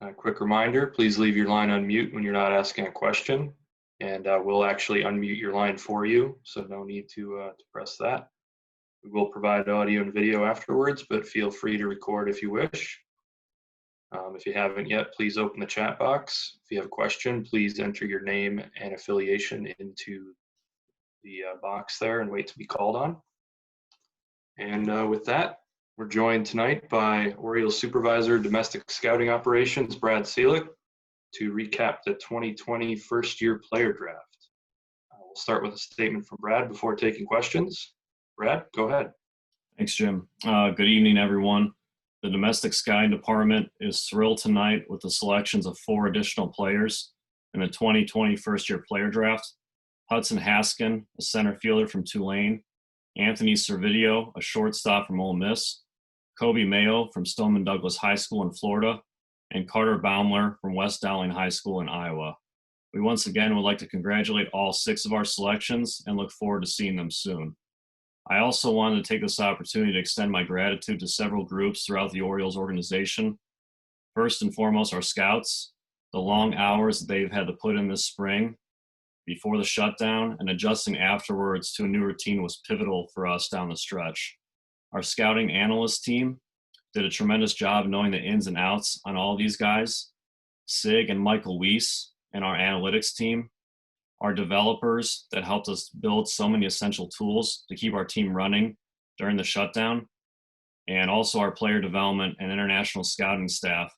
A quick reminder, please leave your line on mute when you're not asking a question, and we'll actually unmute your line for you, so no need to press that. We will provide audio and video afterwards, but feel free to record if you wish. If you haven't yet, please open the chat box. If you have a question, please enter your name and affiliation into the box there and wait to be called on. And with that, we're joined tonight by Orioles Supervisor Domestic Scouting Operations, Brad Ciolek, to recap the 2020 first-year player draft. We'll start with a statement from Brad before taking questions. Brad, go ahead. Thanks, Jim. Good evening, everyone. The Domestic Scouting Department is thrilled tonight with the selections of 4 additional players in the 2020 first-year player draft. Hudson Haskin, a center fielder from Tulane, Anthony Servideo, a shortstop from Ole Miss, Kobe Mayo from Stoneman Douglas High School in Florida, and Carter Baumler from West Dowling High School in Iowa. We once again would like to congratulate all 6 of our selections and look forward to seeing them soon. I also wanted to take this opportunity to extend my gratitude to several groups throughout the Orioles organization. First and foremost, our scouts. The long hours that they've had to put in this spring before the shutdown and adjusting afterwards to a new routine was pivotal for us down the stretch. Our scouting analyst team did a tremendous job knowing the ins and outs on all of these guys. Sig and Michael Weiss and our analytics team, our developers that helped us build so many essential tools to keep our team running during the shutdown, and also our player development and international scouting staff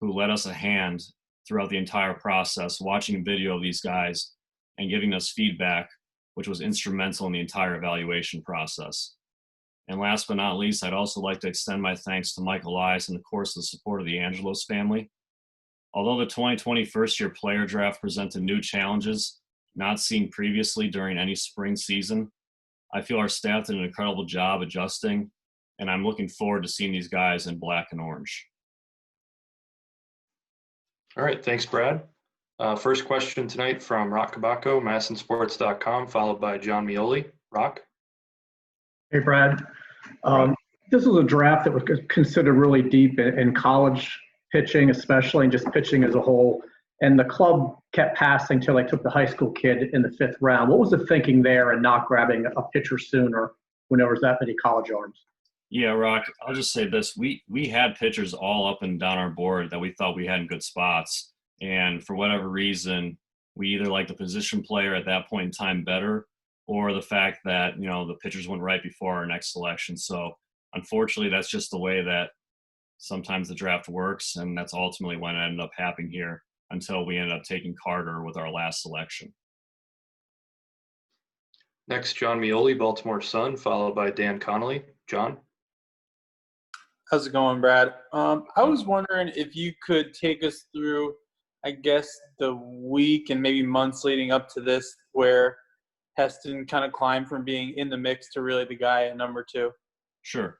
who led us a hand throughout the entire process, watching video of these guys and giving us feedback, which was instrumental in the entire evaluation process. And last but not least, I'd also like to extend my thanks to Michael Elias and, of course, the support of the Angelos family. Although the 2020 first-year player draft presented new challenges not seen previously during any spring season, I feel our staff did an incredible job adjusting, and I'm looking forward to seeing these guys in black and orange. All right, thanks, Brad. First question tonight from Rock Kabako, MASNsports.com, followed by John Mioli. Rock? Hey, Brad. This was a draft that was considered really deep in college pitching, especially, and just pitching as a whole. And the club kept passing till they took the high school kid in the 5th round. What was the thinking there and not grabbing a pitcher sooner when there was that many college arms? Yeah, Rock, I'll just say this. We had pitchers all up and down our board that we thought we had in good spots. And for whatever reason, we either liked the position player at that point in time better, or the fact that, the pitchers went right before our next selection. So unfortunately, that's just the way that sometimes the draft works. And that's ultimately what ended up happening here, until we ended up taking Carter with our last selection. Next, John Mioli, Baltimore Sun, followed by Dan Connolly. John? How's it going, Brad? I was wondering if you could take us through, I guess, the week and maybe months leading up to this where Heston kind of climbed from being in the mix to really the guy at number 2. Sure.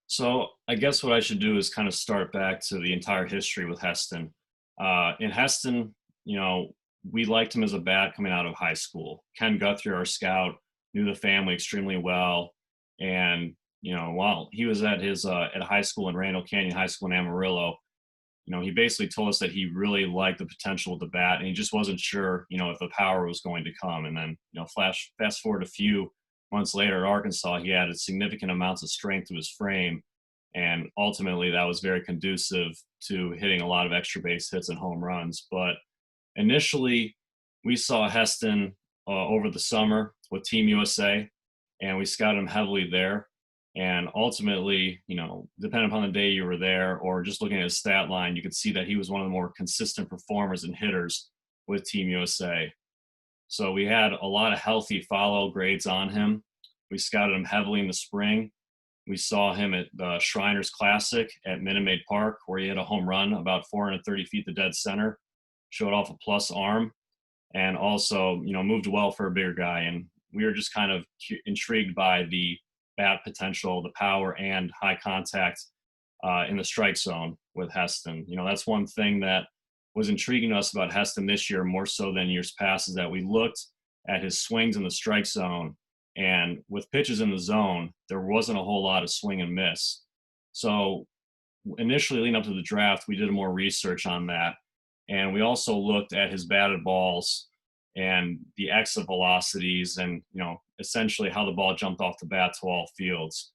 So I guess what I should do is kind of start back to the entire history with Heston. In Heston, we liked him as a bat coming out of high school. Ken Guthrie, our scout, knew the family extremely well. And, while he was at his at high school in Randall Canyon High School in Amarillo, he basically told us that he really liked the potential of the bat, and he just wasn't sure, if the power was going to come. And then, fast forward a few months later at Arkansas, he added significant amounts of strength to his frame. And ultimately, that was very conducive to hitting a lot of extra base hits and home runs. But initially, we saw Heston over the summer with Team USA, and we scouted him heavily there. And ultimately, depending upon the day you were there or just looking at his stat line, you could see that he was one of the more consistent performers and hitters with Team USA. So we had a lot of healthy follow grades on him. We scouted him heavily in the spring. We saw him at the Shriners Classic at Minute Maid Park, where he hit a home run about 430 feet to dead center, showed off a plus arm, and also, moved well for a bigger guy. And we were just kind of intrigued by the bat potential, the power, and high contact in the strike zone with Heston. That's one thing that was intriguing to us about Heston this year, more so than years past, is that we looked at his swings in the strike zone, and with pitches in the zone, there wasn't a whole lot of swing and miss. So initially leading up to the draft, we did more research on that. And we also looked at his batted balls and the exit velocities and, essentially how the ball jumped off the bat to all fields.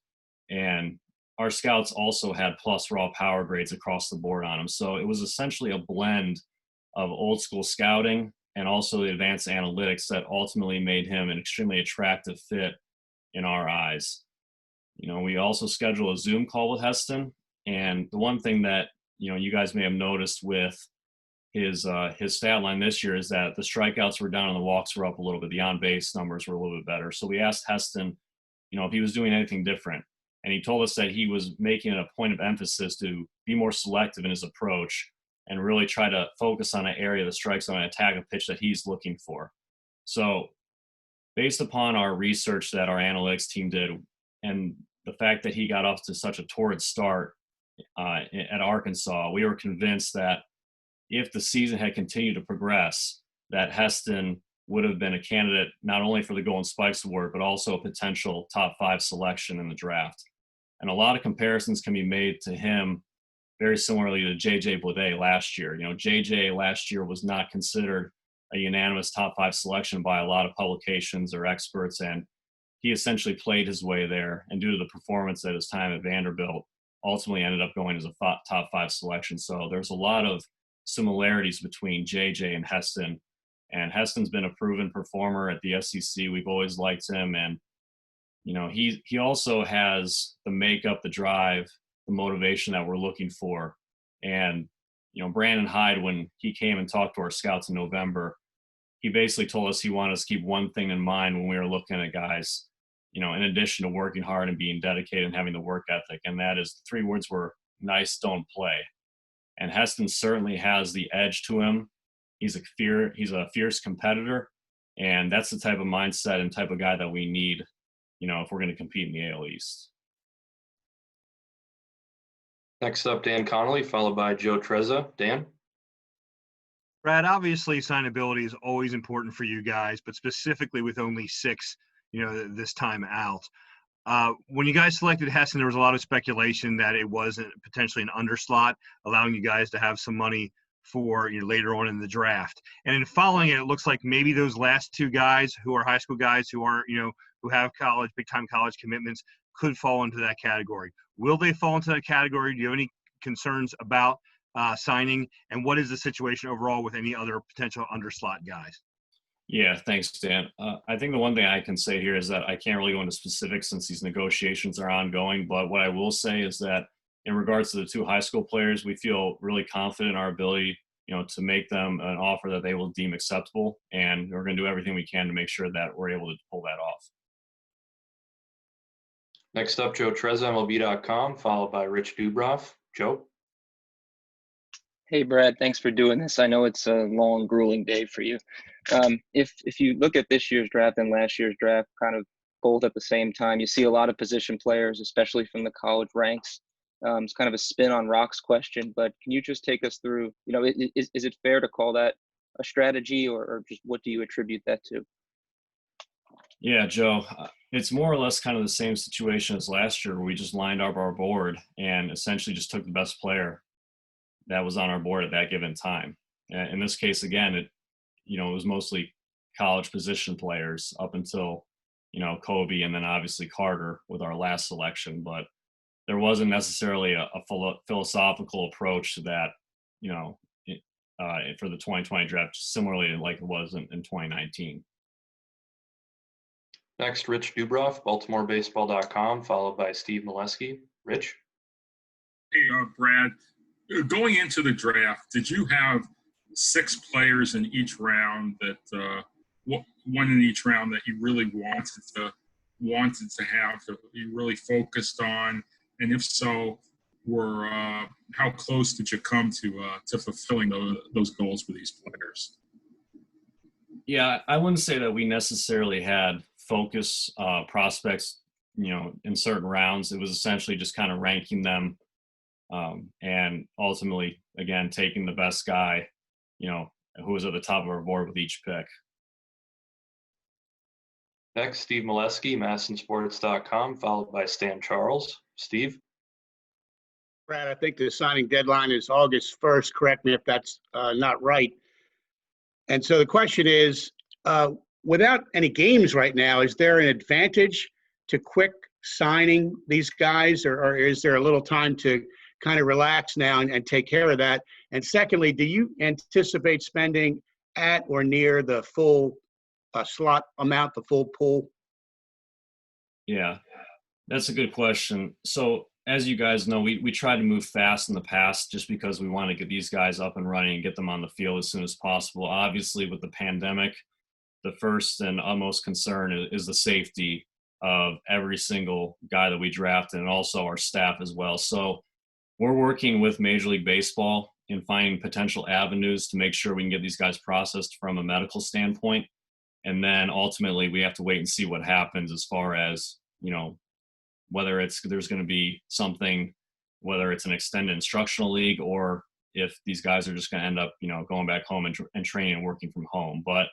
And our scouts also had plus raw power grades across the board on him. So it was essentially a blend of old school scouting and also the advanced analytics that ultimately made him an extremely attractive fit in our eyes. We also schedule a Zoom call with Heston. And the one thing that, you guys may have noticed with his stat line this year is that the strikeouts were down and the walks were up a little bit. The on-base numbers were a little bit better. So we asked Heston, if he was doing anything different. And he told us that he was making it a point of emphasis to be more selective in his approach and really try to focus on an area of the strike zone and attack a pitch that he's looking for. So based upon our research that our analytics team did and the fact that he got off to such a torrid start at Arkansas, we were convinced that if the season had continued to progress, that Heston would have been a candidate not only for the Golden Spikes Award, but also a potential top 5 selection in the draft. And a lot of comparisons can be made to him very similarly to J.J. Bleday last year. J.J. last year was not considered a unanimous top 5 selection by a lot of publications or experts, and he essentially played his way there. And due to the performance at his time at Vanderbilt, ultimately ended up going as a top 5 selection. So there's a lot of similarities between J.J. and Heston. And Heston's been a proven performer at the SEC. We've always liked him. And, he also has the makeup, the drive, the motivation that we're looking for. And, Brandon Hyde, when he came and talked to our scouts in November, he basically told us he wanted us to keep one thing in mind when we were looking at guys, in addition to working hard and being dedicated and having the work ethic. And that is, the 3 words were nice, don't play. And Heston certainly has the edge to him. He's a fierce competitor, and that's the type of mindset and type of guy that we need, if we're going to compete in the AL East. Next up, Dan Connolly, followed by Joe Trezza. Dan? Brad, obviously signability is always important for you guys, but specifically with only 6, this time out. When you guys selected Heston, there was a lot of speculation that it wasn't potentially an underslot, allowing you guys to have some money for later on in the draft. And in following it, it looks like maybe those last 2 guys who are high school guys who aren't, who have big time college commitments could fall into that category. Will they fall into that category? Do you have any concerns about signing? And what is the situation overall with any other potential underslot guys? Yeah, thanks, Dan. I think the one thing I can say here is that I can't really go into specifics since these negotiations are ongoing. But what I will say is that in regards to the 2 high school players, we feel really confident in our ability, to make them an offer that they will deem acceptable. And we're going to do everything we can to make sure that we're able to pull that off. Next up, Joe Trezza, MLB.com, followed by Rich Dubroff. Joe? Hey, Brad, thanks for doing this. I know it's a long, grueling day for you. If you look at this year's draft and last year's draft kind of both at the same time, you see a lot of position players, especially from the college ranks. It's kind of a spin on Rock's question, but can you just take us through, is it fair to call that a strategy or just what do you attribute that to? Yeah, Joe, it's more or less kind of the same situation as last year where we just lined up our board and essentially just took the best player that was on our board at that given time. In this case, again, it was mostly college position players up until, Kobe and then obviously Carter with our last selection. But there wasn't necessarily a philosophical approach to that, for the 2020 draft, similarly like it was in 2019. Next, Rich Dubroff, BaltimoreBaseball.com, followed by Steve Molesky. Rich? Hey, Brad, going into the draft, did you have 6 players in each round that one in each round that you really wanted to have, that you really focused on? And if so, how close did you come to fulfilling those goals with these players? Yeah, I wouldn't say that we necessarily had focus prospects, in certain rounds. It was essentially just kind of ranking them and ultimately, again, taking the best guy, who was at the top of our board with each pick. Next, Steve Molesky, MASNsports.com, followed by Stan Charles. Steve? Brad, I think the signing deadline is August 1st. Correct me if that's not right. And so the question is, without any games right now, is there an advantage to quick signing these guys, or is there a little time to kind of relax now and take care of that? And secondly, do you anticipate spending at or near the full slot amount, the full pool? Yeah, that's a good question. So as you guys know, we tried to move fast in the past just because we want to get these guys up and running and get them on the field as soon as possible. Obviously, with the pandemic, the first and utmost concern is the safety of every single guy that we draft and also our staff as well. So we're working with Major League Baseball in finding potential avenues to make sure we can get these guys processed from a medical standpoint. And then ultimately we have to wait and see what happens as far as, whether there's going to be something, whether it's an extended instructional league or if these guys are just going to end up, going back home and training and working from home. But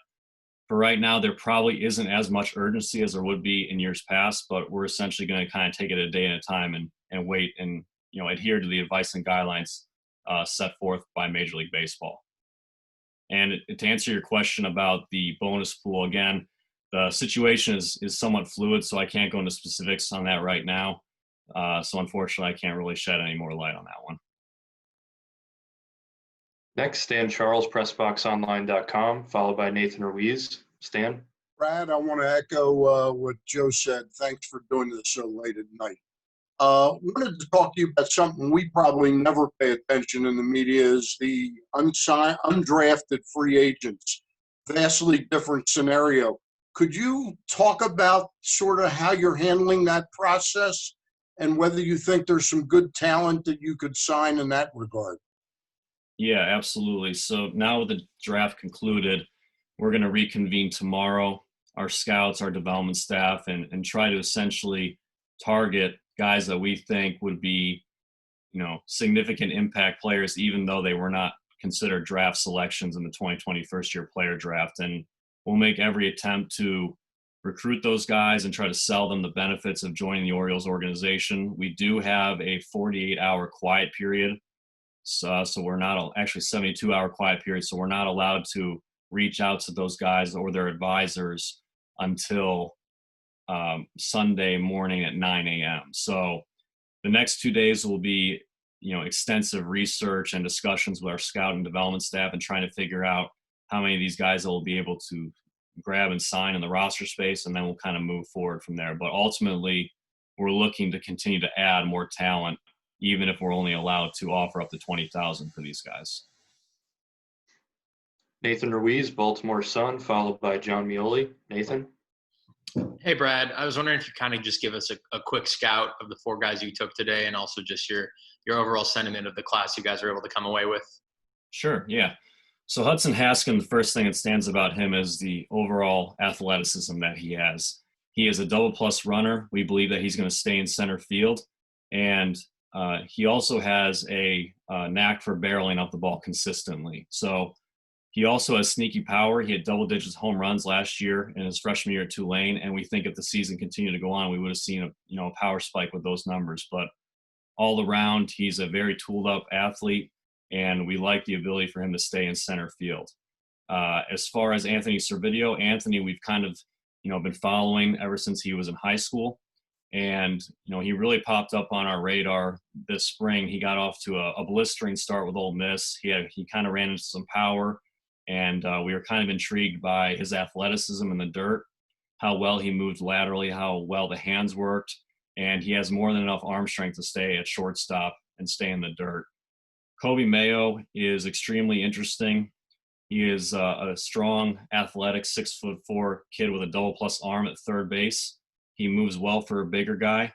for right now, there probably isn't as much urgency as there would be in years past, but we're essentially going to kind of take it a day at a time and wait and, adhere to the advice and guidelines set forth by Major League Baseball. And to answer your question about the bonus pool, again, the situation is somewhat fluid, so I can't go into specifics on that right now. So unfortunately, I can't really shed any more light on that one. Next, Stan Charles, PressBoxOnline.com, followed by Nathan Ruiz. Stan? Brad, I want to echo what Joe said. Thanks for doing this so late at night. Wanted to talk to you about something we probably never pay attention in the media is the undrafted free agents. Vastly different scenario. Could you talk about sort of how you're handling that process and whether you think there's some good talent that you could sign in that regard? Yeah, absolutely. So now with the draft concluded, we're going to reconvene tomorrow, our scouts, our development staff, and try to essentially target guys that we think would be, significant impact players, even though they were not considered draft selections in the 2020 first-year player draft. And we'll make every attempt to recruit those guys and try to sell them the benefits of joining the Orioles organization. We do have a 48-hour quiet period. So we're not actually 72-hour quiet period. So we're not allowed to reach out to those guys or their advisors until Sunday morning at 9 a.m. So the next 2 days will be, extensive research and discussions with our scout and development staff and trying to figure out how many of these guys will be able to grab and sign in the roster space, and then we'll kind of move forward from there. But ultimately, we're looking to continue to add more talent, even if we're only allowed to offer up to $20,000 for these guys. Nathan Ruiz, Baltimore Sun, followed by John Mioli. Nathan? Hey, Brad. I was wondering if you kind of just give us a quick scout of the 4 guys you took today and also just your overall sentiment of the class you guys were able to come away with. Sure, yeah. So Hudson Haskin, the first thing that stands about him is the overall athleticism that he has. He is a double-plus runner. We believe that he's going to stay in center field. And he also has a knack for barreling up the ball consistently. So he also has sneaky power. He had double-digit home runs last year in his freshman year at Tulane, and we think if the season continued to go on, we would have seen a power spike with those numbers. But all around, he's a very tooled-up athlete, and we like the ability for him to stay in center field. As far as Anthony Servideo, we've kind of been following ever since he was in high school. And, he really popped up on our radar this spring. He got off to a blistering start with Ole Miss. He kind of ran into some power, and we were kind of intrigued by his athleticism in the dirt, how well he moved laterally, how well the hands worked, and he has more than enough arm strength to stay at shortstop and stay in the dirt. Kobe Mayo is extremely interesting. He is a strong, athletic, 6'4" kid with a double-plus arm at third base. He moves well for a bigger guy,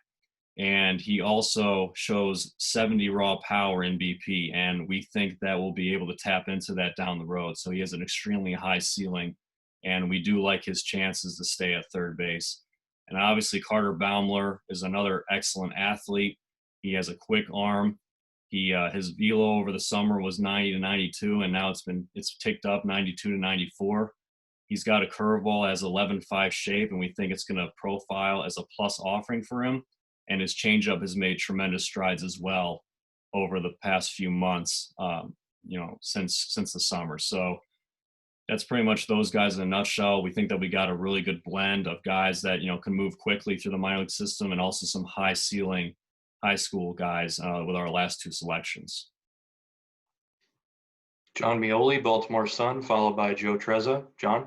and he also shows 70 raw power in BP, and we think that we'll be able to tap into that down the road. So he has an extremely high ceiling, and we do like his chances to stay at third base. And obviously Carter Baumler is another excellent athlete. He has a quick arm. His velo over the summer was 90 to 92, and now it's ticked up 92 to 94. He's got a curveball as 11.5 shape, and we think it's going to profile as a plus offering for him. And his changeup has made tremendous strides as well over the past few months, since the summer. So that's pretty much those guys in a nutshell. We think that we got a really good blend of guys that, can move quickly through the minor league system, and also some high ceiling high school guys with our last 2 selections. John Mioli, Baltimore Sun, followed by Joe Trezza. John?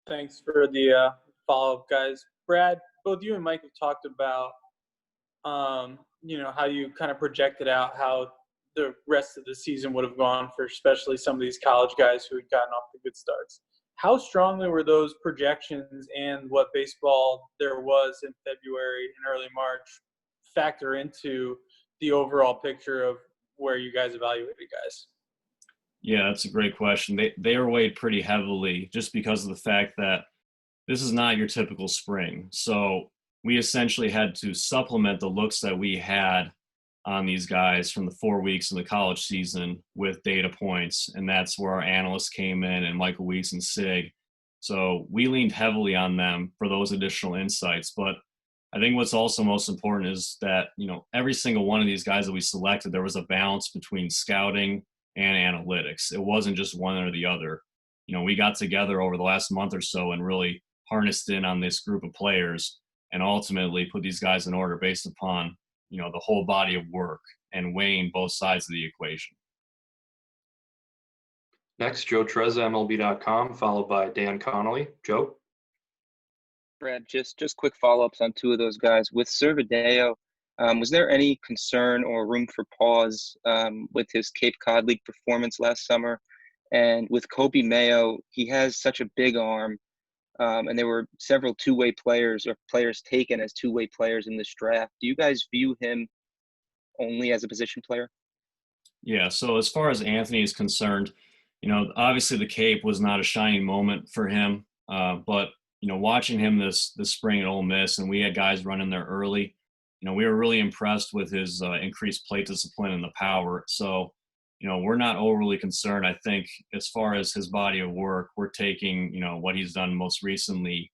Thanks for the follow-up, guys. Brad, both you and Mike have talked about, how you kind of projected out how the rest of the season would have gone for especially some of these college guys who had gotten off the good starts. How strongly were those projections and what baseball there was in February and early March factor into the overall picture of where you guys evaluated guys? Yeah, that's a great question. They are weighed pretty heavily just because of the fact that this is not your typical spring. So we essentially had to supplement the looks that we had on these guys from the 4 weeks of the college season with data points. And that's where our analysts came in, and Michael Weiss and Sig. So we leaned heavily on them for those additional insights. But I think what's also most important is that, every single one of these guys that we selected, there was a balance between scouting and analytics. It wasn't just one or the other. We got together over the last month or so and really harnessed in on this group of players and ultimately put these guys in order based upon, the whole body of work and weighing both sides of the equation. Next, Joe Trezza, MLB.com, followed by Dan Connolly. Joe? Brad, just quick follow-ups on 2 of those guys. With Cervideo, was there any concern or room for pause with his Cape Cod League performance last summer? And with Kobe Mayo, he has such a big arm, and there were several two-way players or players taken as two-way players in this draft. Do you guys view him only as a position player? Yeah, so as far as Anthony is concerned, obviously the Cape was not a shining moment for him, but watching him this spring at Ole Miss, and we had guys running there early, we were really impressed with his increased plate discipline and the power. So, we're not overly concerned. I think as far as his body of work, we're taking, what he's done most recently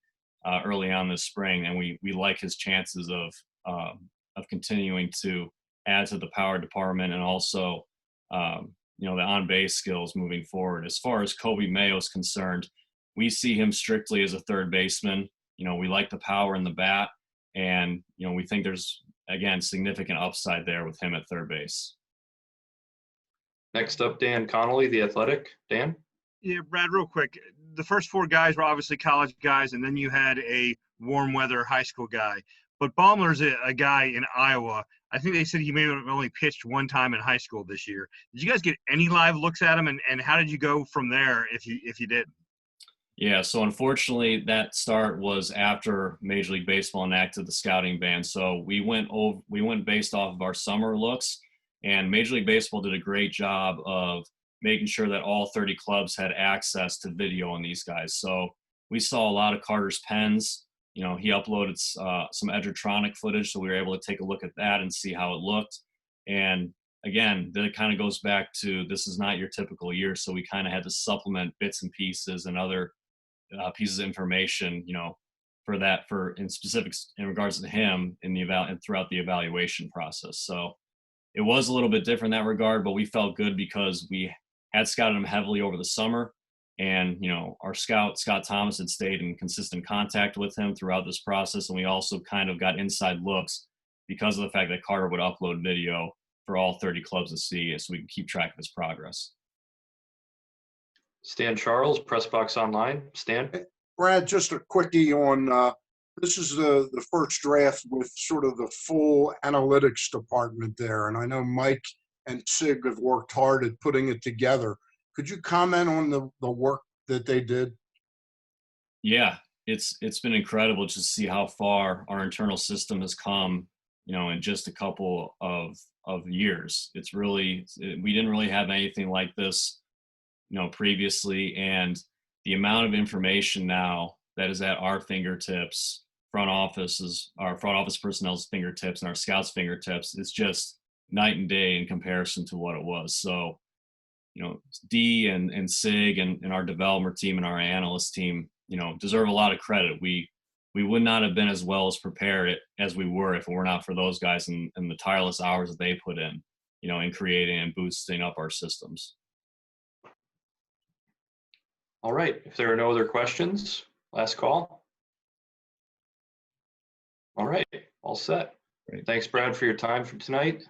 early on this spring, and we like his chances of continuing to add to the power department and also, the on-base skills moving forward. As far as Kobe Mayo is concerned, we see him strictly as a third baseman. We like the power in the bat, and, we think there's, again, significant upside there with him at third base. Next up, Dan Connolly, The Athletic. Dan? Yeah, Brad, real quick. The first 4 guys were obviously college guys, and then you had a warm weather high school guy. But Baumler's a guy in Iowa. I think they said he may have only pitched 1 time in high school this year. Did you guys get any live looks at him, and how did you go from there if you did? Yeah, so unfortunately that start was after Major League Baseball enacted the scouting ban. So we went based off of our summer looks, and Major League Baseball did a great job of making sure that all 30 clubs had access to video on these guys. So we saw a lot of Carter's pens. He uploaded some Edgertronic footage, so we were able to take a look at that and see how it looked. And again, that kind of goes back to, this is not your typical year, so we kind of had to supplement bits and pieces and other pieces of information, for in specifics in regards to him and throughout the evaluation process. So it was a little bit different in that regard, but we felt good because we had scouted him heavily over the summer, and our scout Scott Thomas had stayed in consistent contact with him throughout this process, and we also kind of got inside looks because of the fact that Carter would upload video for all 30 clubs to see, so we can keep track of his progress. Stan Charles, Press Box Online. Stan? Brad, just a quickie on this is the first draft with sort of the full analytics department there, and I know Mike and Sig have worked hard at putting it together. Could you comment on the work that they did? Yeah, it's been incredible just to see how far our internal system has come, in just a couple of years. We didn't really have anything like this, previously, and the amount of information now that is at our fingertips, our front office personnel's fingertips and our scouts' fingertips, is just night and day in comparison to what it was. So, D and Sig and our development team and our analyst team, deserve a lot of credit. We we would not have been as well as prepared as we were if it were not for those guys and the tireless hours that they put in, in creating and boosting up our systems. All right. If there are no other questions, last call. All right. All set. Great. Thanks, Brad, for your time for tonight.